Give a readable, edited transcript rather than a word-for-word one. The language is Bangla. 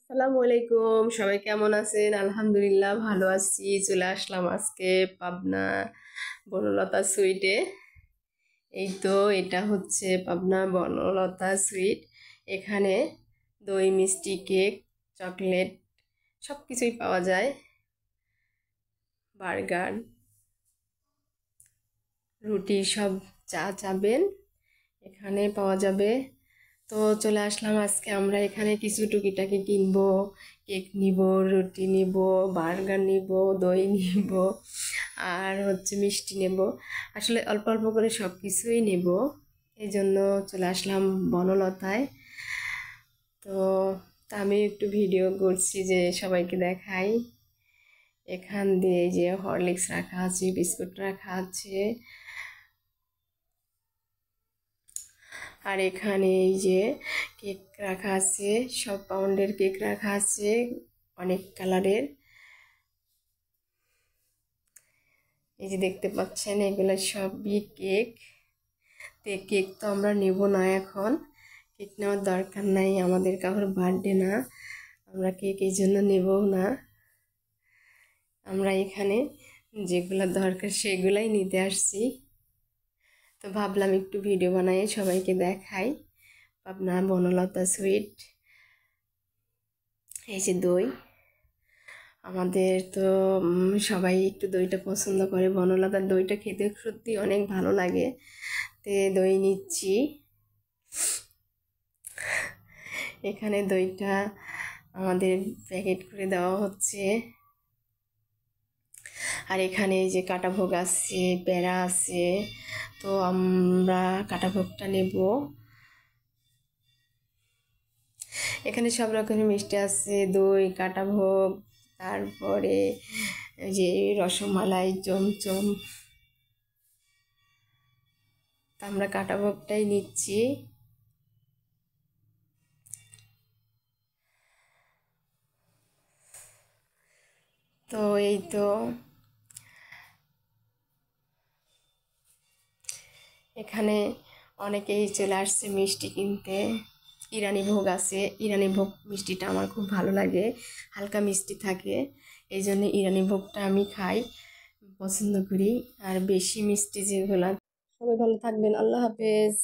আসসালামু আলাইকুম, সবাই কেমন আছেন? আলহামদুলিল্লাহ ভালো আছি। চলে আসলাম আজকে পাবনা বনলতা সুইটে। এই তো এটা হচ্ছে পাবনা বনলতা সুইট। এখানে দই, মিষ্টি, কেক, চকলেট সব কিছুই পাওয়া যায়। বার্গার, রুটি সব যা চাবেন এখানে পাওয়া যাবে। তো চলে আসলাম আজকে আমরা এখানে কিছু টুকিটাকি কিনবো। কেক নিব, রুটি নিব, বার্গার নিব, দই নিব, আর হচ্ছে মিষ্টি নেব। আসলে অল্প অল্প করে সব কিছুই নেব। এই জন্য চলে আসলাম বনলতায়। তো আমি একটু ভিডিও করছি যে সবাইকে দেখাই। এখান দিয়ে এই যে হরলিক্স রাখা আছে, বিস্কুট রাখা আছে, আর এখানে এই যে কেক রাখা আছে, সব পাউন্ডের কেক রাখা আছে, অনেক কালারের। এই যে দেখতে পাচ্ছেন এগুলো সবই কেক। কেক তো আমরা নেব না এখন, কেক নেওয়ার দরকার নাই, আমাদের কারোর বার্থডে না, আমরা কেক এই জন্য নেবও না। আমরা এখানে যেগুলো দরকার সেগুলাই নিতে আসছি। তো ভাবলাম একটু ভিডিও বানাই সবাইকে দেখাই। পাবনা বনলতা সুইট। এই যে দই, আমাদের তো সবাই একটু দইটা পছন্দ করে। বনলতার দইটা খেতে সত্যি অনেক ভালো লাগে। তে দই নিচ্ছি। এখানে দইটা আমাদের প্যাকেট করে দেওয়া হচ্ছে। আর এখানে এই যে কাটা ভোগ আছে, প্যারা আছে। তো আমরা কাটা ভোগটা নেব। এখানে সব রকমের মিষ্টি আছে, দই, কাটা ভোগ, তারপরে যে রসমালাই, চমচম। তা আমরা কাটা ভোগটাই নিচ্ছি। তো এই তো এখানে অনেকেই চলে আসছে মিষ্টি কিনতে। ইরানি ভোগ আছে, ইরানি ভোগ মিষ্টিটা আমার খুব ভালো লাগে, হালকা মিষ্টি থাকে। এই জন্য ইরানি ভোগটা আমি খাই, পছন্দ করি। আর বেশি মিষ্টি যেগুলা। সবাই ভালো থাকবেন, আল্লাহ হাফেজ।